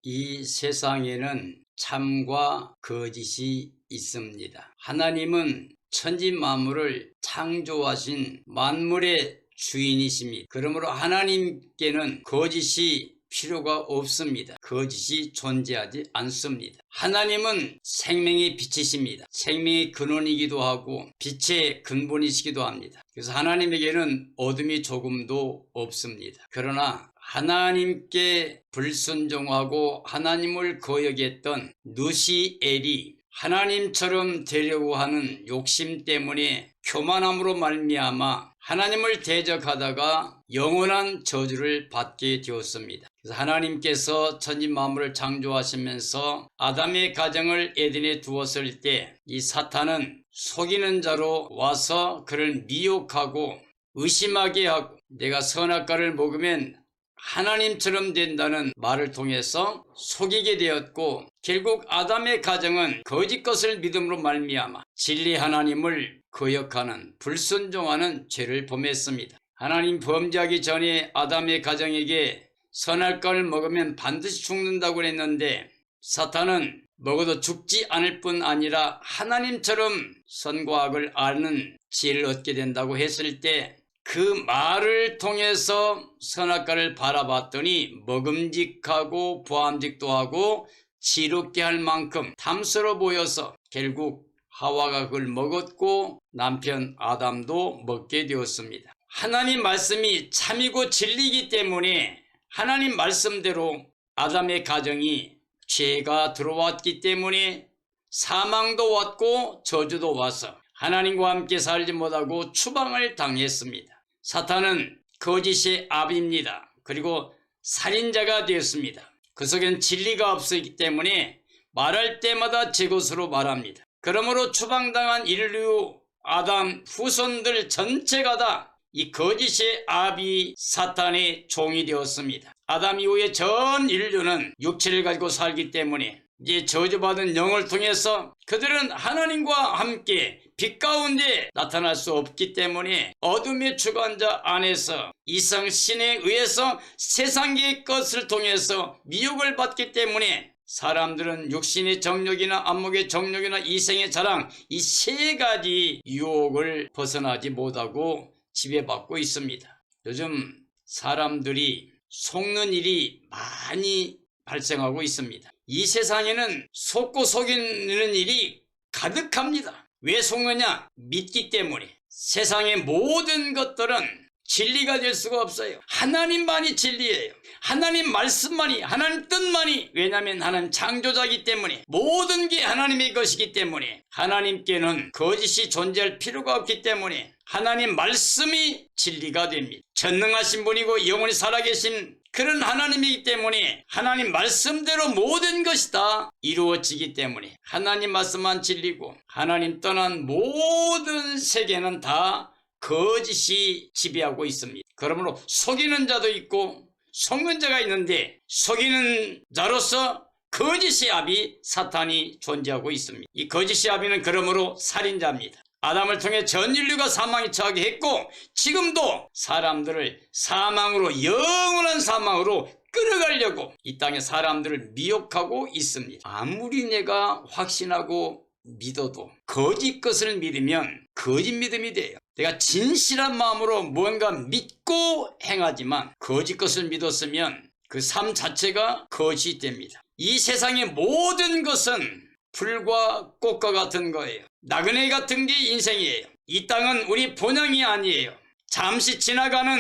이 세상에는 참과 거짓이 있습니다. 하나님은 천지 만물을 창조하신 만물의 주인이십니다. 그러므로 하나님께는 거짓이 필요가 없습니다. 거짓이 존재하지 않습니다. 하나님은 생명의 빛이십니다. 생명의 근원이기도 하고 빛의 근본이시기도 합니다. 그래서 하나님에게는 어둠이 조금도 없습니다. 그러나 하나님께 불순종하고 하나님을 거역했던 누시엘이 하나님처럼 되려고 하는 욕심 때문에 교만함으로 말미암아 하나님을 대적하다가 영원한 저주를 받게 되었습니다. 그래서 하나님께서 천지 만물을 창조하시면서 아담의 가정을 에덴에 두었을 때 이 사탄은 속이는 자로 와서 그를 미혹하고 의심하게 하고 내가 선악과를 먹으면 하나님처럼 된다는 말을 통해서 속이게 되었고, 결국 아담의 가정은 거짓 것을 믿음으로 말미암아 진리 하나님을 거역하는 불순종하는 죄를 범했습니다. 하나님 범죄하기 전에 아담의 가정에게 선악과를 먹으면 반드시 죽는다고 했는데 사탄은 먹어도 죽지 않을 뿐 아니라 하나님처럼 선과 악을 아는 지혜를 얻게 된다고 했을 때 그 말을 통해서 선악과를 바라봤더니 먹음직하고 보암직도 하고 지롭게 할 만큼 탐스러워 보여서 결국 하와가 그걸 먹었고 남편 아담도 먹게 되었습니다. 하나님 말씀이 참이고 진리이기 때문에 하나님 말씀대로 아담의 가정이 죄가 들어왔기 때문에 사망도 왔고 저주도 와서 하나님과 함께 살지 못하고 추방을 당했습니다. 사탄은 거짓의 아비입니다. 그리고 살인자가 되었습니다. 그 속엔 진리가 없었기 때문에 말할 때마다 제 것으로 말합니다. 그러므로 추방당한 인류 아담 후손들 전체가 다 이 거짓의 아비 사탄의 종이 되었습니다. 아담 이후에 전 인류는 육체를 가지고 살기 때문에 이제 저주받은 영을 통해서 그들은 하나님과 함께 빛 가운데 나타날 수 없기 때문에 어둠의 주관자 안에서 이성신에 의해서 세상의 것을 통해서 미혹을 받기 때문에 사람들은 육신의 정욕이나 안목의 정욕이나 이생의 자랑 이 세 가지 유혹을 벗어나지 못하고 지배받고 있습니다. 요즘 사람들이 속는 일이 많이 발생하고 있습니다. 이 세상에는 속고 속이는 일이 가득합니다. 왜 속느냐? 믿기 때문에. 세상의 모든 것들은 진리가 될 수가 없어요. 하나님만이 진리예요. 하나님 말씀만이, 하나님 뜻만이. 왜냐하면 하나님 창조자이기 때문에 모든 게 하나님의 것이기 때문에 하나님께는 거짓이 존재할 필요가 없기 때문에 하나님 말씀이 진리가 됩니다. 전능하신 분이고 영원히 살아계신 그런 하나님이기 때문에 하나님 말씀대로 모든 것이 다 이루어지기 때문에 하나님 말씀만 진리고 하나님 떠난 모든 세계는 다 거짓이 지배하고 있습니다. 그러므로 속이는 자도 있고 속는 자가 있는데 속이는 자로서 거짓의 아비 사탄이 존재하고 있습니다. 이 거짓의 아비는 그러므로 살인자입니다. 아담을 통해 전 인류가 사망에 처하게 했고 지금도 사람들을 사망으로 영원한 사망으로 끌어가려고 이 땅에 사람들을 미혹하고 있습니다. 아무리 내가 확신하고 믿어도 거짓 것을 믿으면 거짓 믿음이 돼요. 내가 진실한 마음으로 뭔가 믿고 행하지만 거짓 것을 믿었으면 그 삶 자체가 거짓이 됩니다. 이 세상의 모든 것은 풀과 꽃과 같은 거예요. 나그네 같은 게 인생이에요. 이 땅은 우리 본향이 아니에요. 잠시 지나가는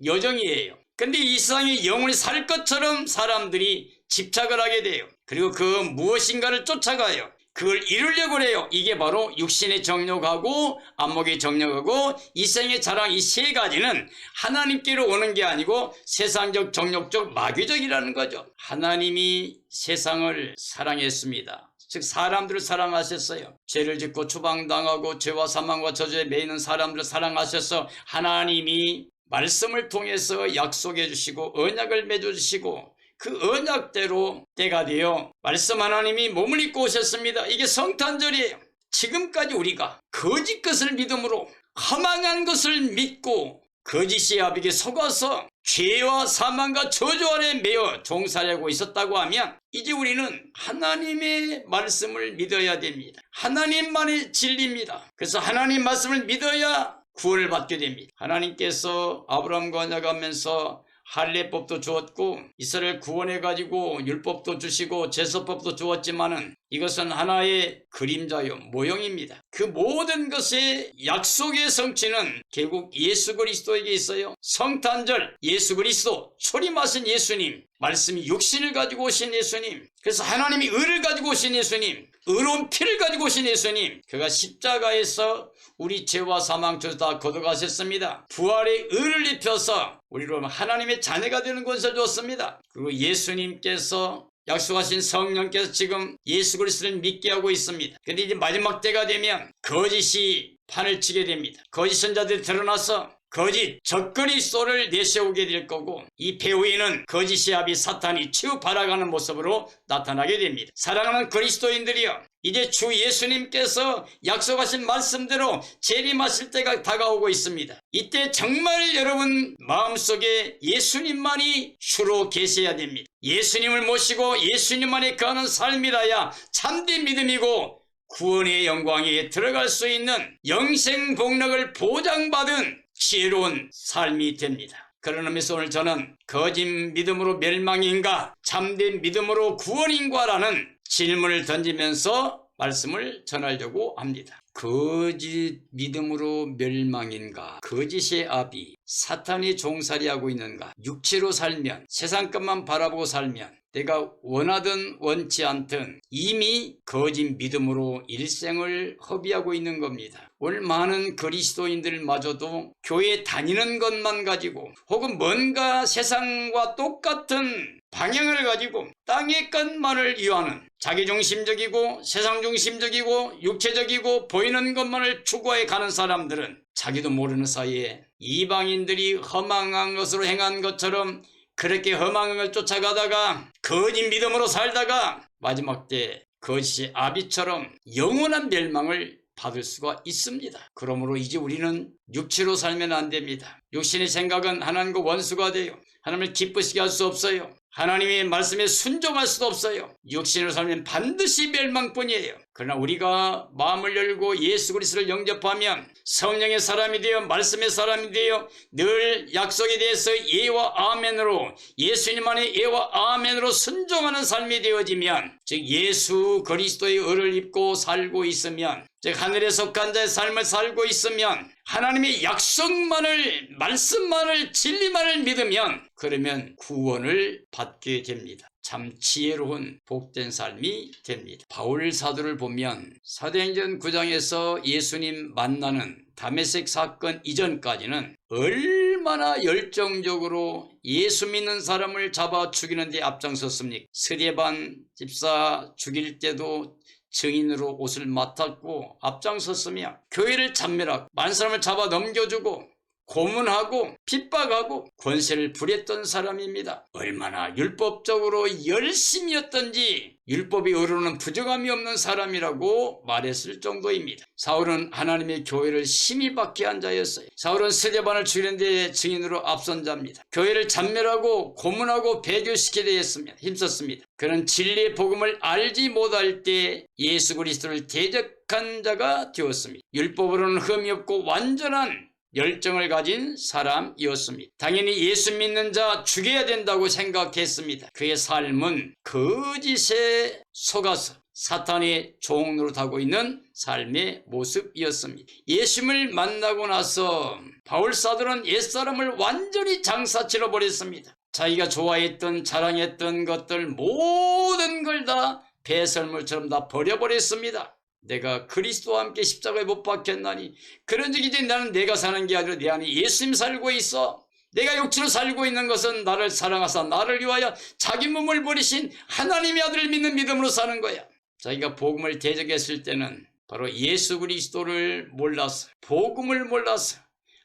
여정이에요. 근데 이 세상에 영원히 살 것처럼 사람들이 집착을 하게 돼요. 그리고 그 무엇인가를 쫓아가요. 그걸 이루려고 해요. 이게 바로 육신의 정욕하고 안목의 정욕하고 이생의 자랑 이 세 가지는 하나님께로 오는 게 아니고 세상적 정욕적 마귀적이라는 거죠. 하나님이 세상을 사랑했습니다. 즉 사람들을 사랑하셨어요. 죄를 짓고 추방당하고 죄와 사망과 저주에 매이는 사람들을 사랑하셔서 하나님이 말씀을 통해서 약속해 주시고 언약을 맺어 주시고 그 언약대로 때가 되어 말씀 하나님이 몸을 입고 오셨습니다. 이게 성탄절이에요. 지금까지 우리가 거짓 것을 믿음으로 허망한 것을 믿고 거짓의 아비에게 속아서 죄와 사망과 저주 아래 매여 종살이하고 있었다고 하면 이제 우리는 하나님의 말씀을 믿어야 됩니다. 하나님만의 진리입니다. 그래서 하나님 말씀을 믿어야 구원을 받게 됩니다. 하나님께서 아브라함과 언약하면서 할례법도 주었고 이스라엘 구원해가지고 율법도 주시고 제사법도 주었지만은 이것은 하나의 그림자요 모형입니다. 그 모든 것의 약속의 성취는 결국 예수 그리스도에게 있어요. 성탄절 예수 그리스도 초림하신 예수님, 말씀이 육신을 가지고 오신 예수님, 그래서 하나님이 의를 가지고 오신 예수님, 의로운 피를 가지고 오신 예수님, 그가 십자가에서 우리 죄와 사망 저주 다 걷어가셨습니다. 부활의 의를 입혀서 우리로 하나님의 자녀가 되는 권세를 줬습니다. 그리고 예수님께서 약속하신 성령께서 지금 예수 그리스도를 믿게 하고 있습니다. 그런데 이제 마지막 때가 되면 거짓이 판을 치게 됩니다. 거짓 선자들이 드러나서 거짓 적그리스도를 내세우게 될 거고 이 배후에는 거짓의 아비 사탄이 치우 발아가는 모습으로 나타나게 됩니다. 사랑하는 그리스도인들이여, 이제 주 예수님께서 약속하신 말씀대로 재림하실 때가 다가오고 있습니다. 이때 정말 여러분 마음속에 예수님만이 주로 계셔야 됩니다. 예수님을 모시고 예수님 안에 거하는 삶이라야 참된 믿음이고 구원의 영광에 들어갈 수 있는 영생 복락을 보장받은 지혜로운 삶이 됩니다. 그런 의미에서 오늘 저는 거짓 믿음으로 멸망인가 참된 믿음으로 구원인가 라는 질문을 던지면서 말씀을 전하려고 합니다. 거짓 믿음으로 멸망인가, 거짓의 아비 사탄이 종살이하고 있는가, 육체로 살면 세상 것만 바라보고 살면 내가 원하든 원치 않든 이미 거짓 믿음으로 일생을 허비하고 있는 겁니다. 오늘 많은 그리스도인들마저도 교회 다니는 것만 가지고 혹은 뭔가 세상과 똑같은 방향을 가지고 땅의 것만을 이유하는 자기중심적이고 세상중심적이고 육체적이고 보이는 것만을 추구해 가는 사람들은 자기도 모르는 사이에 이방인들이 허망한 것으로 행한 것처럼 그렇게 허망한 걸 쫓아가다가 거짓 믿음으로 살다가 마지막 때 거짓의 아비처럼 영원한 멸망을 받을 수가 있습니다. 그러므로 이제 우리는 육체로 살면 안 됩니다. 육신의 생각은 하나님과 원수가 돼요. 하나님을 기쁘시게 할 수 없어요. 하나님의 말씀에 순종할 수도 없어요. 육신으로 살면 반드시 멸망뿐이에요. 그러나 우리가 마음을 열고 예수 그리스도를 영접하면 성령의 사람이 되어 말씀의 사람이 되어 늘 약속에 대해서 예와 아멘으로 예수님 안에 예와 아멘으로 순종하는 삶이 되어지면 즉 예수 그리스도의 의를 입고 살고 있으면 즉 하늘에 속한 자의 삶을 살고 있으면 하나님의 약속만을 말씀만을 진리만을 믿으면 그러면 구원을 받게 됩니다. 참 지혜로운 복된 삶이 됩니다. 바울 사도를 보면 사도행전 9장에서 예수님 만나는 다메섹 사건 이전까지는 얼마나 열정적으로 예수 믿는 사람을 잡아 죽이는 데 앞장섰습니까? 스데반 집사 죽일 때도 증인으로 옷을 맡았고 앞장섰으며 교회를 참멸하고 많은 사람을 잡아 넘겨주고 고문하고 핍박하고 권세를 부렸던 사람입니다. 얼마나 율법적으로 열심이었던지 율법이 의로는 부정함이 없는 사람이라고 말했을 정도입니다. 사울은 하나님의 교회를 심히 박해한 자였어요. 사울은 스데반을 죽이는 데 증인으로 앞선 자입니다. 교회를 잔멸하고 고문하고 배교시키려 힘썼습니다. 그는 진리의 복음을 알지 못할 때 예수 그리스도를 대적한 자가 되었습니다. 율법으로는 흠이 없고 완전한 열정을 가진 사람이었습니다. 당연히 예수 믿는 자 죽여야 된다고 생각했습니다. 그의 삶은 거짓에 속아서 사탄의 종노릇하고 있는 삶의 모습이었습니다. 예수님을 만나고 나서 바울 사도는 옛사람을 완전히 장사치러 버렸습니다. 자기가 좋아했던 자랑했던 것들 모든 걸 다 배설물처럼 다 버려버렸습니다. 내가 그리스도와 함께 십자가에 못 박혔나니 그런즉 이제 나는 내가 사는 게 아니라 내 안에 예수님 살고 있어. 내가 육체로 살고 있는 것은 나를 사랑하사 나를 위하여 자기 몸을 버리신 하나님의 아들을 믿는 믿음으로 사는 거야. 자기가 복음을 대적했을 때는 바로 예수 그리스도를 몰라서 복음을 몰라서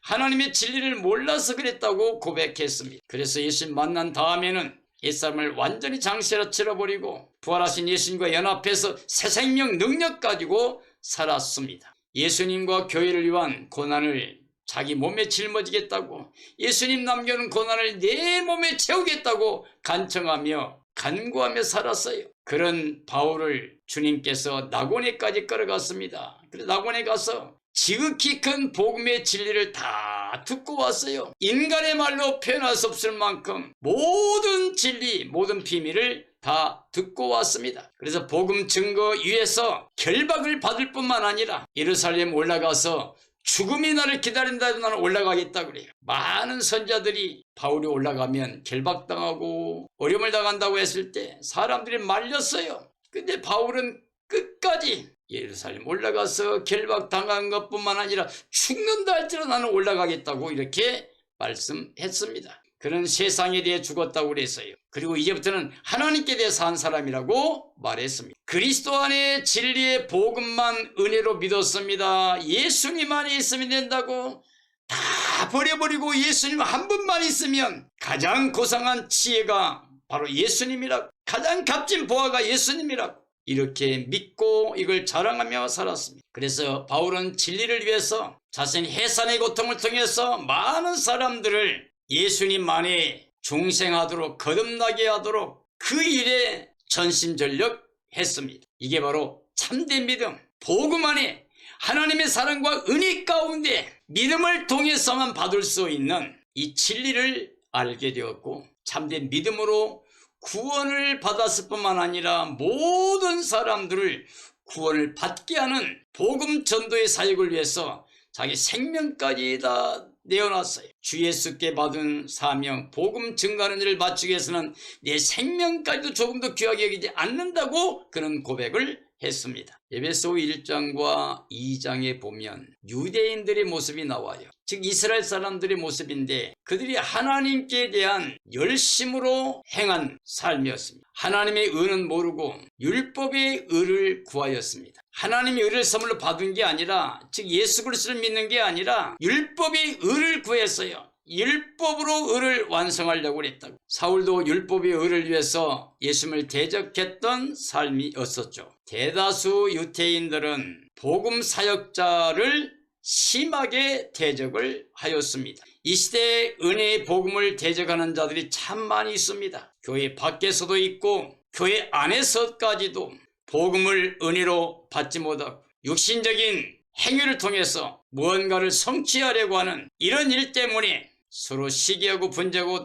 하나님의 진리를 몰라서 그랬다고 고백했습니다. 그래서 예수님 만난 다음에는 옛사람을 완전히 장세로 치러버리고 부활하신 예수님과 연합해서 새 생명 능력 가지고 살았습니다. 예수님과 교회를 위한 고난을 자기 몸에 짊어지겠다고, 예수님 남겨놓은 고난을 내 몸에 채우겠다고 간청하며 간구하며 살았어요. 그런 바울을 주님께서 낙원에까지 끌어갔습니다. 그래서 낙원에 가서 지극히 큰 복음의 진리를 다 듣고 왔어요. 인간의 말로 표현할 수 없을 만큼 모든 진리, 모든 비밀을 다 듣고 왔습니다. 그래서 복음 증거 위에서 결박을 받을 뿐만 아니라 예루살렘 올라가서 죽음이 나를 기다린다 해도 나는 올라가겠다 그래요. 많은 선자들이 바울이 올라가면 결박당하고 어려움을 당한다고 했을 때 사람들이 말렸어요. 근데 바울은 끝까지 예루살렘 올라가서 결박당한 것뿐만 아니라 죽는다 할지라도 나는 올라가겠다고 이렇게 말씀했습니다. 그는 세상에 대해 죽었다고 그랬어요. 그리고 이제부터는 하나님께 대해 산 사람이라고 말했습니다. 그리스도 안에 진리의 복음만 은혜로 믿었습니다. 예수님 안에 있으면 된다고 다 버려버리고 예수님 한 분만 있으면 가장 고상한 지혜가 바로 예수님이라고, 가장 값진 보화가 예수님이라고 이렇게 믿고 이걸 자랑하며 살았습니다. 그래서 바울은 진리를 위해서 자신의 해산의 고통을 통해서 많은 사람들을 예수님만이 중생하도록 거듭나게 하도록 그 일에 전심전력 했습니다. 이게 바로 참된 믿음, 복음 안에 하나님의 사랑과 은혜 가운데 믿음을 통해서만 받을 수 있는 이 진리를 알게 되었고, 참된 믿음으로 구원을 받았을 뿐만 아니라 모든 사람들을 구원을 받게 하는 복음 전도의 사역을 위해서 자기 생명까지 다 내어놨어요. 주 예수께 받은 사명, 복음 증거하는 일을 마치기 위해서는 내 생명까지도 조금 더 귀하게 여기지 않는다고 그는 고백을 했습니다. 에베소 1장과 2장에 보면 유대인들의 모습이 나와요. 즉 이스라엘 사람들의 모습인데 그들이 하나님께 대한 열심으로 행한 삶이었습니다. 하나님의 의는 모르고 율법의 의를 구하였습니다. 하나님의 의를 선물로 받은 게 아니라, 즉 예수 그리스도를 믿는 게 아니라 율법의 의를 구했어요. 율법으로 의를 완성하려고 했다고. 사울도 율법의 의를 위해서 예수님을 대적했던 삶이었었죠. 대다수 유대인들은 복음 사역자를 심하게 대적을 하였습니다. 이 시대에 은혜의 복음을 대적하는 자들이 참 많이 있습니다. 교회 밖에서도 있고 교회 안에서까지도 복음을 은혜로 받지 못하고 육신적인 행위를 통해서 무언가를 성취하려고 하는 이런 일 때문에 서로 시기하고 분쟁하고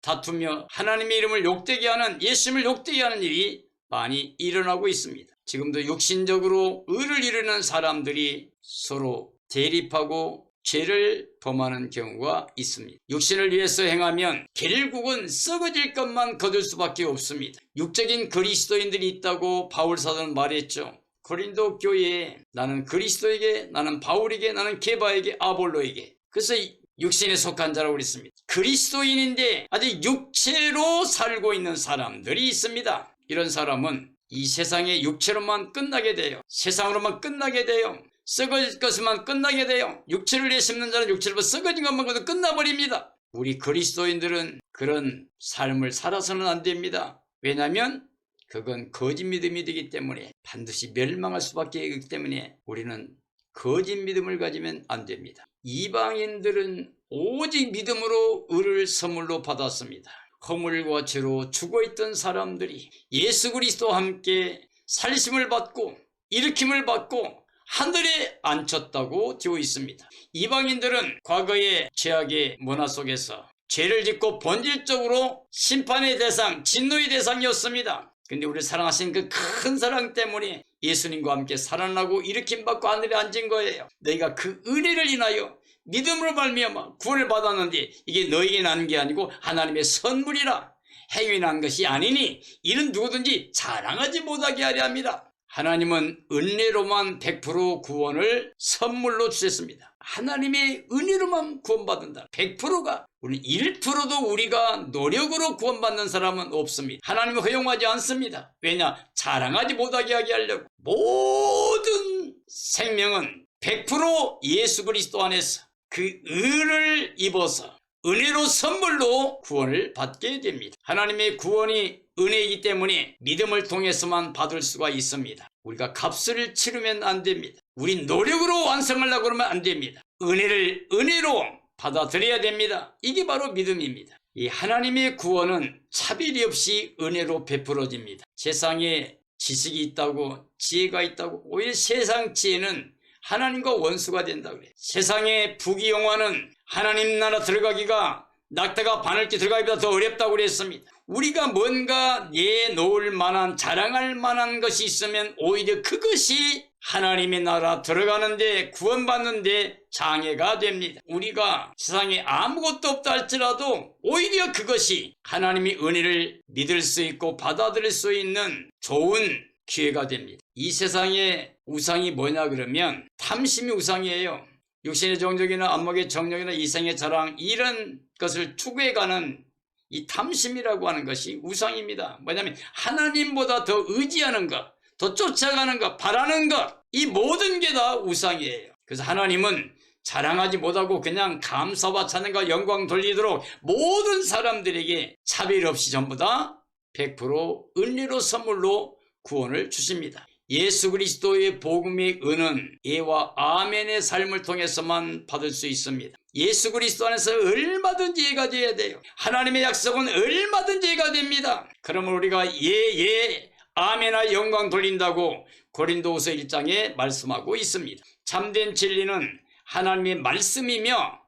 다투며 하나님의 이름을 욕되게 하는, 예수님을 욕되게 하는 일이 많이 일어나고 있습니다. 지금도 육신적으로 의를 이루는 사람들이 서로 대립하고 죄를 범하는 경우가 있습니다. 육신을 위해서 행하면 결국은 썩어질 것만 거둘 수밖에 없습니다. 육적인 그리스도인들이 있다고 바울 사도는 말했죠. 고린도 교회에 나는 그리스도에게, 나는 바울에게, 나는 게바에게, 아볼로에게, 그래서 육신에 속한 자라고 그랬습니다. 그리스도인인데 아직 육체로 살고 있는 사람들이 있습니다. 이런 사람은 이 세상의 육체로만 끝나게 돼요. 세상으로만 끝나게 돼요. 썩어질 것만 끝나게 돼요. 육체를 내심는 자는 육체로 썩어진 것만 거도 끝나버립니다. 우리 그리스도인들은 그런 삶을 살아서는 안 됩니다. 왜냐하면 그건 거짓 믿음이 되기 때문에 반드시 멸망할 수밖에 없기 때문에 우리는 거짓 믿음을 가지면 안 됩니다. 이방인들은 오직 믿음으로 의를 선물로 받았습니다. 허물과 죄로 죽어있던 사람들이 예수 그리스도와 함께 살심을 받고 일으킴을 받고 하늘에 앉혔다고 되어 있습니다. 이방인들은 과거의 죄악의 문화 속에서 죄를 짓고 본질적으로 심판의 대상, 진노의 대상이었습니다. 근데 우리 사랑하신 그 큰 사랑 때문에 예수님과 함께 살아나고 일으킴받고 하늘에 앉은 거예요. 너희가 그 은혜를 인하여 믿음으로 말미암아 구원을 받았는데 이게 너에게 난 게 아니고 하나님의 선물이라. 행위 난 것이 아니니 이는 누구든지 자랑하지 못하게 하려 합니다. 하나님은 은혜로만 100% 구원을 선물로 주셨습니다. 하나님의 은혜로만 구원받는다. 100%가. 우리 1%도 우리가 노력으로 구원받는 사람은 없습니다. 하나님은 허용하지 않습니다. 왜냐? 자랑하지 못하게 하게 하려고. 모든 생명은 100% 예수 그리스도 안에서 그 의를 입어서 은혜로 선물로 구원을 받게 됩니다. 하나님의 구원이 은혜이기 때문에 믿음을 통해서만 받을 수가 있습니다. 우리가 값을 치르면 안 됩니다. 우리 노력으로 완성하려고 그러면 안 됩니다. 은혜를 은혜로 받아들여야 됩니다. 이게 바로 믿음입니다. 이 하나님의 구원은 차별이 없이 은혜로 베풀어집니다. 세상에 지식이 있다고 지혜가 있다고 오히려 세상 지혜는 하나님과 원수가 된다고 그래요. 세상의 부귀영화는 하나님 나라 들어가기가 낙타가 바늘기 들어가기보다 더 어렵다고 그랬습니다. 우리가 뭔가 내놓을 만한 자랑할 만한 것이 있으면 오히려 그것이 하나님의 나라 들어가는데 구원받는데 장애가 됩니다. 우리가 세상에 아무것도 없다 할지라도 오히려 그것이 하나님의 은혜를 믿을 수 있고 받아들일 수 있는 좋은 기회가 됩니다. 이 세상의 우상이 뭐냐 그러면 탐심이 우상이에요. 육신의 정욕이나 안목의 정욕이나 이생의 자랑 이런 것을 추구해가는 이 탐심이라고 하는 것이 우상입니다. 뭐냐면 하나님보다 더 의지하는 것, 더 쫓아가는 것, 바라는 것, 이 모든 게 다 우상이에요. 그래서 하나님은 자랑하지 못하고 그냥 감사와 찬양과 영광 돌리도록 모든 사람들에게 차별 없이 전부 다 100% 은혜로 선물로 구원을 주십니다. 예수 그리스도의 복음의 은은 예와 아멘의 삶을 통해서만 받을 수 있습니다. 예수 그리스도 안에서 얼마든지 예가 되어야 돼요. 하나님의 약속은 얼마든지 예가 됩니다. 그러면 우리가 예 아멘아 영광 돌린다고 고린도후서 1장에 말씀하고 있습니다. 참된 진리는 하나님의 말씀이며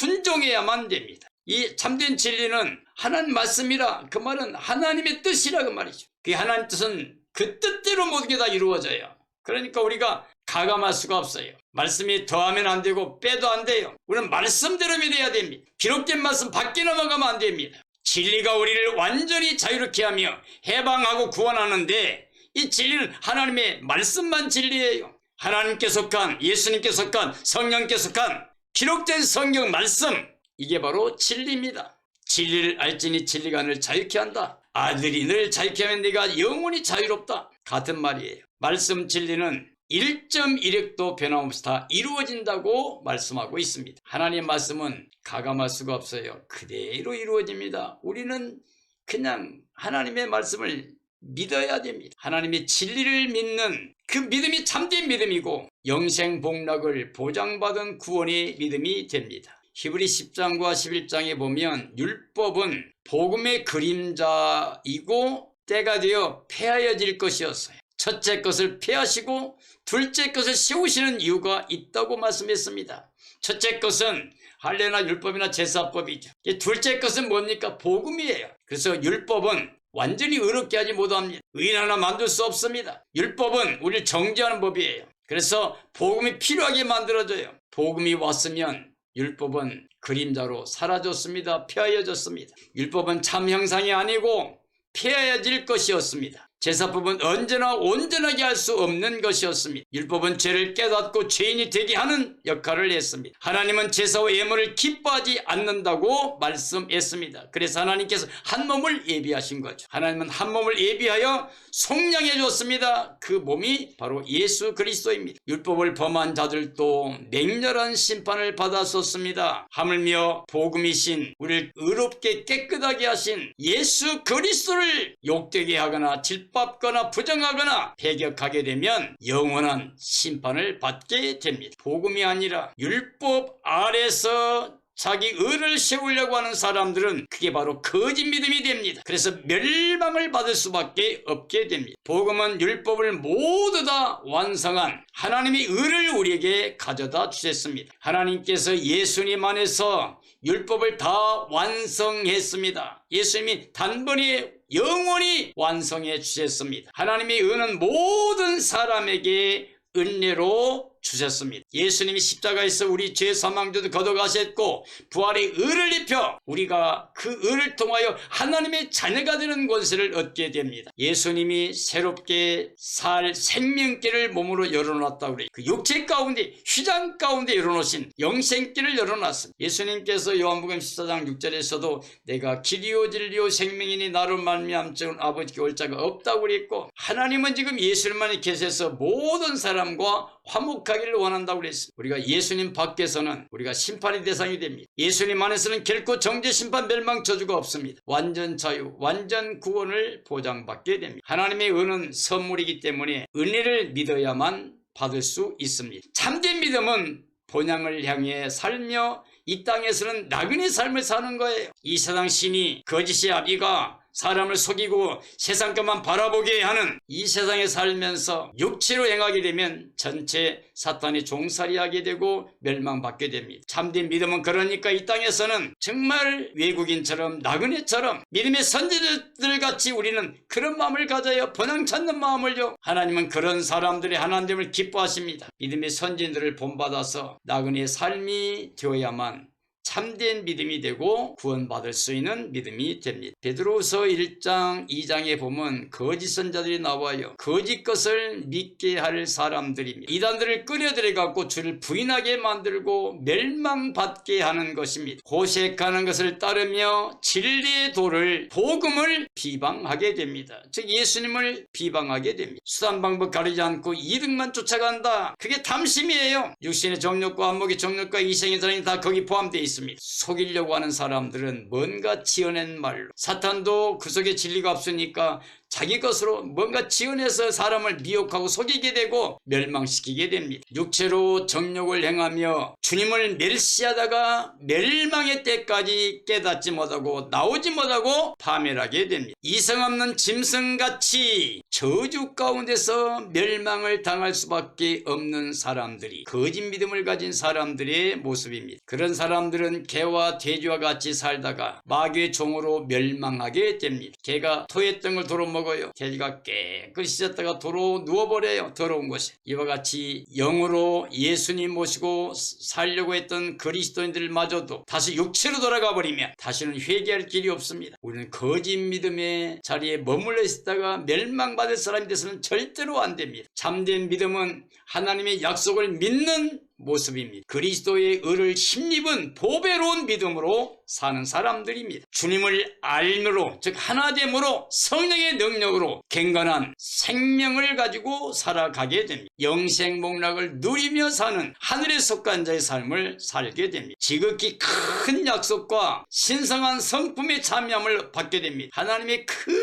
순종해야만 됩니다. 이 참된 진리는 하나님 말씀이라 그 말은 하나님의 뜻이라 그 말이죠. 그 하나님 뜻은 그 뜻대로 모든 게 다 이루어져요. 그러니까 우리가 가감할 수가 없어요. 말씀이 더하면 안 되고 빼도 안 돼요. 우리는 말씀대로 믿어야 됩니다. 기록된 말씀 밖에 넘어가면 안 됩니다. 진리가 우리를 완전히 자유롭게 하며 해방하고 구원하는데 이 진리는 하나님의 말씀만 진리예요. 하나님께 속한 예수님께 속한 성령께 속한 기록된 성경 말씀 이게 바로 진리입니다. 진리를 알지니 진리가 늘 자유케 한다. 아들이 늘 자유케 하면 네가 영원히 자유롭다. 같은 말이에요. 말씀 진리는 1.1획도 변함없이 다 이루어진다고 말씀하고 있습니다. 하나님의 말씀은 가감할 수가 없어요. 그대로 이루어집니다. 우리는 그냥 하나님의 말씀을 믿어야 됩니다. 하나님의 진리를 믿는 그 믿음이 참된 믿음이고 영생복락을 보장받은 구원의 믿음이 됩니다. 히브리 10장과 11장에 보면 율법은 복음의 그림자이고 때가 되어 폐하여질 것이었어요. 첫째 것을 폐하시고 둘째 것을 세우시는 이유가 있다고 말씀했습니다. 첫째 것은 할례나 율법이나 제사법이죠. 둘째 것은 뭡니까? 복음이에요. 그래서 율법은 완전히 의롭게 하지 못합니다. 의인 하나 만들 수 없습니다. 율법은 우리를 정죄하는 법이에요. 그래서 복음이 필요하게 만들어져요. 복음이 왔으면 율법은 그림자로 사라졌습니다. 폐하여졌습니다. 율법은 참 형상이 아니고 폐하여질 것이었습니다. 제사법은 언제나 온전하게 할 수 없는 것이었습니다. 율법은 죄를 깨닫고 죄인이 되게 하는 역할을 했습니다. 하나님은 제사와 예물을 기뻐하지 않는다고 말씀했습니다. 그래서 하나님께서 한 몸을 예비하신 거죠. 하나님은 한 몸을 예비하여 속량해 줬습니다. 그 몸이 바로 예수 그리스도입니다. 율법을 범한 자들도 맹렬한 심판을 받았었습니다. 하물며 복음이신 우리를 의롭게 깨끗하게 하신 예수 그리스도를 욕되게 하거나 질밥거나 부정하거나 배격하게 되면 영원한 심판을 받게 됩니다. 복음이 아니라 율법 아래서 자기 의를 세우려고 하는 사람들은 그게 바로 거짓 믿음이 됩니다. 그래서 멸망을 받을 수밖에 없게 됩니다. 복음은 율법을 모두 다 완성한 하나님의 의를 우리에게 가져다 주셨습니다. 하나님께서 예수님 안에서 율법을 다 완성했습니다. 예수님이 단번에 영원히 완성해 주셨습니다. 하나님의 의는 모든 사람에게 은혜로 주셨습니다. 예수님이 십자가에서 우리 죄 사망죄도 걷어가셨고 부활의 의를 입혀 우리가 그 의를 통하여 하나님의 자녀가 되는 권세를 얻게 됩니다. 예수님이 새롭게 살 생명길을 몸으로 열어놨다고 그래요. 그 육체 가운데 휘장 가운데 열어놓으신 영생길을 열어놨습니다. 예수님께서 요한복음 14장 6절에서도 내가 길이요 진리요 생명이니 나로 말미암증은 아버지께 올 자가 없다고 그랬고 하나님은 지금 예수님만이 계셔서 모든 사람과 화목한 회복하기를 원한다고 그랬습니다. 우리가 예수님 밖에서는 우리가 심판의 대상이 됩니다. 예수님 안에서는 결코 정죄, 심판, 멸망, 저주가 없습니다. 완전 자유, 완전 구원을 보장받게 됩니다. 하나님의 은은 선물이기 때문에 은혜를 믿어야만 받을 수 있습니다. 참된 믿음은 본향을 향해 살며 이 땅에서는 나그네 삶을 사는 거예요. 이 세상 신이 거짓의 아비가 사람을 속이고 세상 것만 바라보게 하는 이 세상에 살면서 육체로 행하게 되면 전체 사탄의 종살이하게 되고 멸망받게 됩니다. 참된 믿음은 그러니까 이 땅에서는 정말 외국인처럼 나그네처럼 믿음의 선지자들 같이 우리는 그런 마음을 가져요. 본향 찾는 마음을요. 하나님은 그런 사람들의 하나님을 기뻐하십니다. 믿음의 선진들을 본받아서 나그네의 삶이 되어야만 참된 믿음이 되고 구원받을 수 있는 믿음이 됩니다. 베드로후서 1장 2장에 보면 거짓 선자들이 나와요. 거짓 것을 믿게 할 사람들입니다. 이단들을 끌어들여 갖고 주를 부인하게 만들고 멸망받게 하는 것입니다. 호색하는 것을 따르며 진리의 도를 복음을 비방하게 됩니다. 즉 예수님을 비방하게 됩니다. 수단 방법 가리지 않고 이득만 쫓아간다. 그게 탐심이에요. 육신의 정욕과 안목의 정욕과 이생의 사랑이 다 거기 포함되어 있습니다. 속이려고 하는 사람들은 뭔가 지어낸 말로, 사탄도 그 속에 진리가 없으니까 자기 것으로 뭔가 지어내서 사람을 미혹하고 속이게 되고 멸망시키게 됩니다. 육체로 정욕을 행하며 주님을 멸시하다가 멸망의 때까지 깨닫지 못하고 나오지 못하고 파멸하게 됩니다. 이성 없는 짐승같이 저주 가운데서 멸망을 당할 수밖에 없는 사람들이 거짓 믿음을 가진 사람들의 모습입니다. 그런 사람들은 개와 돼지와 같이 살다가 마귀의 종으로 멸망하게 됩니다. 개가 토했던 걸 도로 먹어요. 돼지가 깨끗이 씻었다가 도로 누워버려요. 더러운 곳에. 이와 같이 영으로 예수님 모시고 살려고 했던 그리스도인들마저도 다시 육체로 돌아가 버리면 다시는 회개할 길이 없습니다. 우리는 거짓 믿음의 자리에 머물러 있다가 멸망받을 사람이 돼서는 절대로 안 됩니다. 참된 믿음은 하나님의 약속을 믿는 모습입니다. 그리스도의 의를 힘입은 보배로운 믿음으로 사는 사람들입니다. 주님을 알므로, 즉 하나됨으로 성령의 능력으로 경건한 생명을 가지고 살아가게 됩니다. 영생복락을 누리며 사는 하늘에 속한 자의 삶을 살게 됩니다. 지극히 큰 약속과 신성한 성품의 참여함을 받게 됩니다. 하나님의 큰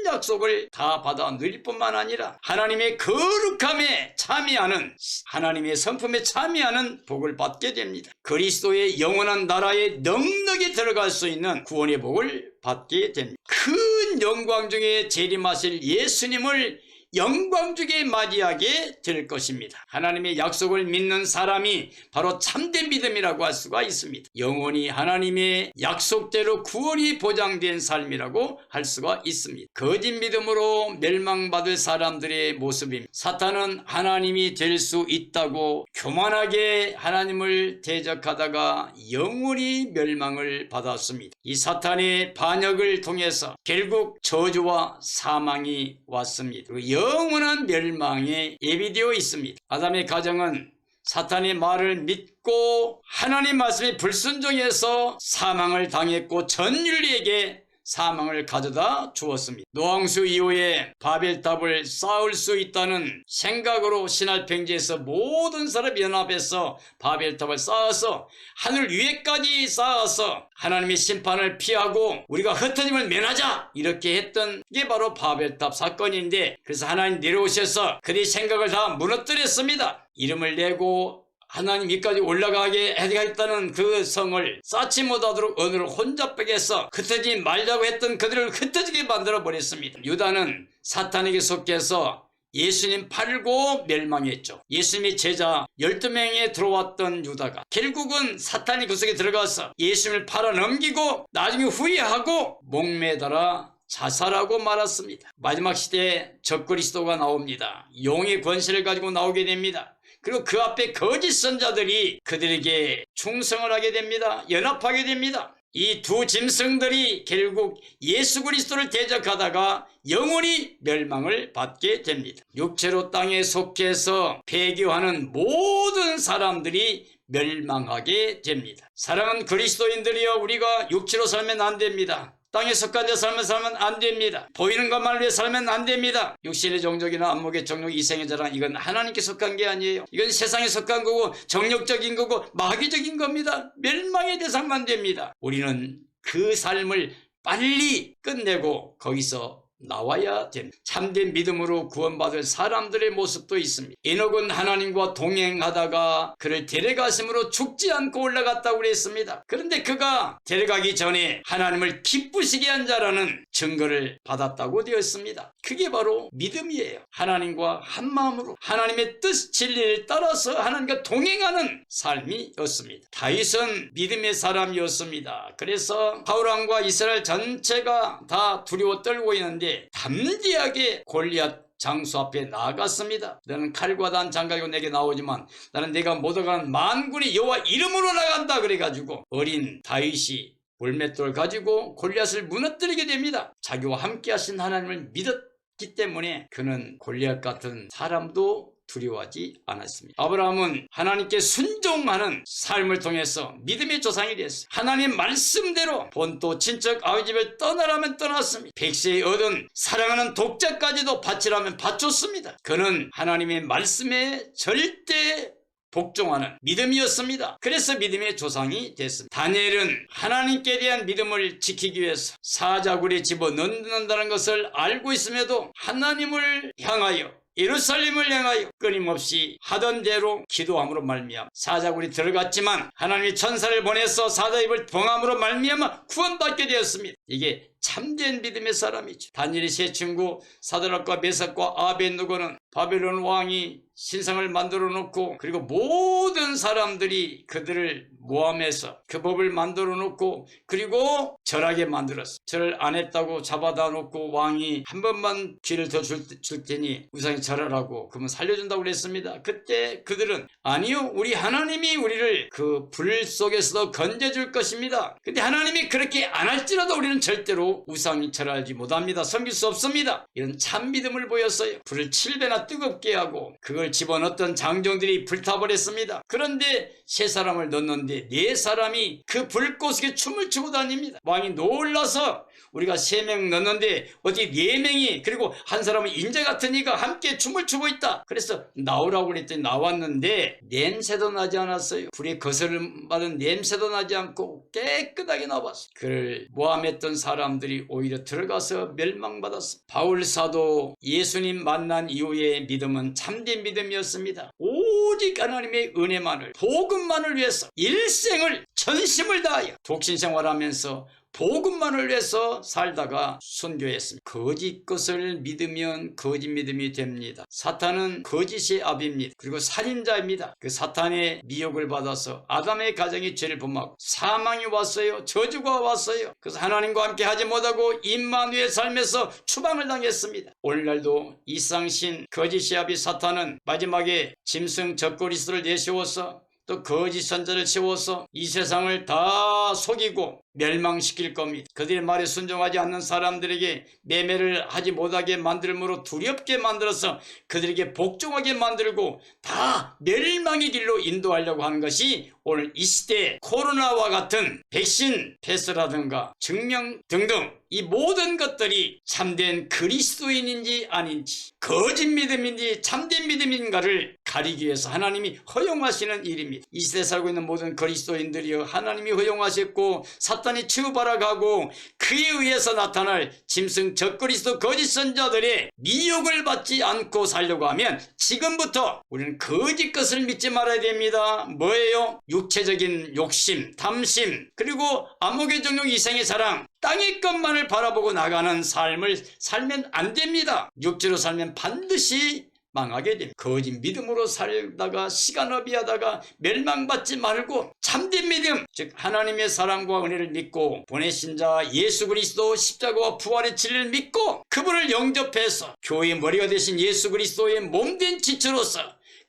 약속을 다 받아 누릴 뿐만 아니라 하나님의 거룩함에 참여하는, 하나님의 성품에 참여하는 복을 받게 됩니다. 그리스도의 영원한 나라의 넉넉히 들어갈 수 있는 구원의 복을 받게 됩니다. 큰 영광 중에 재림하실 예수님을 영광 중에 맞이하게 될 것입니다. 하나님의 약속을 믿는 사람이 바로 참된 믿음이라고 할 수가 있습니다. 영원히 하나님의 약속대로 구원이 보장된 삶이라고 할 수가 있습니다. 거짓 믿음으로 멸망받을 사람들의 모습입니다. 사탄은 하나님이 될 수 있다고 교만하게 하나님을 대적하다가 영원히 멸망을 받았습니다. 이 사탄의 반역을 통해서 결국 저주와 사망이 왔습니다. 영원한 멸망에 예비되어 있습니다. 아담의 가정은 사탄의 말을 믿고 하나님 말씀에 불순종해서 사망을 당했고 전 인류에게 사망을 가져다 주었습니다. 노항수 이후에 바벨탑을 쌓을 수 있다는 생각으로 신할평지에서 모든 사람이 연합해서 바벨탑을 쌓아서 하늘 위에까지 쌓아서 하나님의 심판을 피하고 우리가 흩어짐을 면하자 이렇게 했던 게 바로 바벨탑 사건인데, 그래서 하나님 내려오셔서 그들의 생각을 다 무너뜨렸습니다. 이름을 내고 하나님 위까지 올라가게 하겠다는 그 성을 쌓지 못하도록 어느를 혼자 빼겠어 흩어지지 말자고 했던 그들을 흩어지게 만들어 버렸습니다. 유다는 사탄에게 속해서 예수님 팔고 멸망했죠. 예수님의 제자 12명에 들어왔던 유다가 결국은 사탄이 그 속에 들어가서 예수님을 팔아 넘기고 나중에 후회하고 목매달아 자살하고 말았습니다. 마지막 시대에 적그리스도가 나옵니다. 용의 권세를 가지고 나오게 됩니다. 그리고 그 앞에 거짓 선자들이 그들에게 충성을 하게 됩니다. 연합하게 됩니다. 이 두 짐승들이 결국 예수 그리스도를 대적하다가 영원히 멸망을 받게 됩니다. 육체로 땅에 속해서 배교하는 모든 사람들이 멸망하게 됩니다. 사랑하는 그리스도인들이여, 우리가 육체로 살면 안 됩니다. 땅에 속한 데 살면 안 됩니다. 보이는 것만 위해 살면 안 됩니다. 육신의 정욕이나 안목의 정욕, 이생의 자랑, 이건 하나님께 속한 게 아니에요. 이건 세상에 속한 거고 정욕적인 거고 마귀적인 겁니다. 멸망의 대상만 됩니다. 우리는 그 삶을 빨리 끝내고 거기서 나와야 됩니다. 참된 믿음으로 구원받을 사람들의 모습도 있습니다. 에녹은 하나님과 동행하다가 그를 데려가심으로 죽지 않고 올라갔다고 그랬습니다. 그런데 그가 데려가기 전에 하나님을 기쁘시게 한 자라는 증거를 받았다고 되었습니다. 그게 바로 믿음이에요. 하나님과 한마음으로 하나님의 뜻 진리를 따라서 하나님과 동행하는 삶이었습니다. 다윗은 믿음의 사람이었습니다. 그래서 사울왕과 이스라엘 전체가 다 두려워 떨고 있는데 담대하게 골리앗 장수 앞에 나아갔습니다. 너는 칼과 단 장갑이고 내게 나오지만 나는 내가 못 얻어가는 만군의 여호와 이름으로 나간다. 그래가지고 어린 다윗이 물맷돌 가지고 골리앗을 무너뜨리게 됩니다. 자기와 함께 하신 하나님을 믿었기 때문에 그는 골리앗 같은 사람도 두려워하지 않았습니다. 아브라함은 하나님께 순종하는 삶을 통해서 믿음의 조상이 됐어요. 하나님 말씀대로 본토 친척 아버지 집을 떠나라면 떠났습니다. 백세에 얻은 사랑하는 독자까지도 바치라면 바쳤습니다. 그는 하나님의 말씀에 절대 복종하는 믿음이었습니다. 그래서 믿음의 조상이 됐습니다. 다니엘은 하나님께 대한 믿음을 지키기 위해서 사자굴에 집어넣는다는 것을 알고 있음에도 하나님을 향하여 예루살렘을 향하여 끊임없이 하던 대로 기도함으로 말미암아 사자굴이 들어갔지만 하나님이 천사를 보내서 사자 입을 봉함으로 말미암아 구원받게 되었습니다. 이게 참된 믿음의 사람이죠. 다니엘의 세 친구 사드락과 메삭과 아벳느고는 바벨론 왕이 신상을 만들어 놓고 그리고 모든 사람들이 그들을 모함해서 그 법을 만들어 놓고 그리고 절하게 만들었어. 절을 안 했다고 잡아다 놓고 왕이 한 번만 기회를 더 줄 테니 우상이 절하라고 그러면 살려준다고 그랬습니다. 그때 그들은 아니요, 우리 하나님이 우리를 그 불 속에서도 건져줄 것입니다. 근데 하나님이 그렇게 안 할지라도 우리는 절대로 우상이 절하지 못합니다. 섬길 수 없습니다. 이런 참 믿음을 보였어요. 불을 7배나 뜨겁게 하고 그걸 집어넣었던 장정들이 불타버렸습니다. 그런데 세 사람을 넣었는데 네 사람이 그 불꽃 속에 춤을 추고 다닙니다. 왕이 놀라서 우리가 3명 넣었는데 어디 4명이 그리고 한 사람은 인자 같은 이가 함께 춤을 추고 있다. 그래서 나오라고 그랬더니 나왔는데 냄새도 나지 않았어요. 불에 거스름 받은 냄새도 나지 않고 깨끗하게 나왔어요. 그를 모함했던 사람들이 오히려 들어가서 멸망받았습니다. 바울 사도 예수님 만난 이후의 믿음은 참된 믿음이었습니다. 오직 하나님의 은혜만을 복음만을 위해서 일생을 전심을 다하여 독신생활하면서 복음만을 위해서 살다가 순교했습니다. 거짓 것을 믿으면 거짓 믿음이 됩니다. 사탄은 거짓의 아비입니다. 그리고 살인자입니다. 그 사탄의 미혹을 받아서 아담의 가정이 죄를 범하고 사망이 왔어요. 저주가 왔어요. 그래서 하나님과 함께 하지 못하고 임마누엘 삶에서 추방을 당했습니다. 오늘날도 이상신 거짓의 아비 사탄은 마지막에 짐승 적그리스도를 내세워서 또 거짓 선자를 세워서 이 세상을 다 속이고 멸망시킬 겁니다. 그들의 말에 순종하지 않는 사람들에게 매매를 하지 못하게 만들므로 두렵게 만들어서 그들에게 복종하게 만들고 다 멸망의 길로 인도하려고 하는 것이 오늘 이 시대의 코로나와 같은 백신 패스라든가 증명 등등 이 모든 것들이 참된 그리스도인인지 아닌지 거짓 믿음인지 참된 믿음인가를 가리기 위해서 하나님이 허용하시는 일입니다. 이 시대에 살고 있는 모든 그리스도인들이여 하나님이 허용하셨고 사탄이 취급하러 가고 그에 의해서 나타날 짐승 적그리스도 거짓 선자들의 미혹을 받지 않고 살려고 하면 지금부터 우리는 거짓 것을 믿지 말아야 됩니다. 뭐예요? 육체적인 욕심, 탐심, 그리고 안목의 정욕, 이생의 자랑, 땅의 것만을 바라보고 나가는 삶을 살면 안 됩니다. 육체로 살면 반드시 망하게 됩니다. 거짓 믿음으로 살다가 시간 허비하다가 멸망받지 말고 참된 믿음, 즉 하나님의 사랑과 은혜를 믿고 보내신 자 예수 그리스도 십자가와 부활의 진리를 믿고 그분을 영접해서 교회의 머리가 되신 예수 그리스도의 몸된 지체로서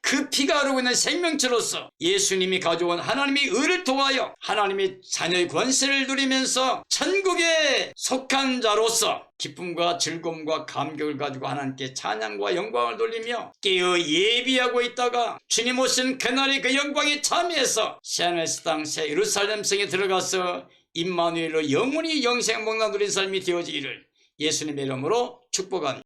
그 피가 흐르고 있는 생명체로서 예수님이 가져온 하나님의 의를 통하여 하나님의 자녀의 권세를 누리면서 천국에 속한 자로서 기쁨과 즐거움과 감격을 가지고 하나님께 찬양과 영광을 돌리며 깨어 예비하고 있다가 주님 오신 그날의 그 영광에 참여해서 새하늘의 땅 새 예루살렘 성에 들어가서 임마누엘로 영원히 영생 복나 누린 삶이 되어지기를 예수님의 이름으로 축복합니다.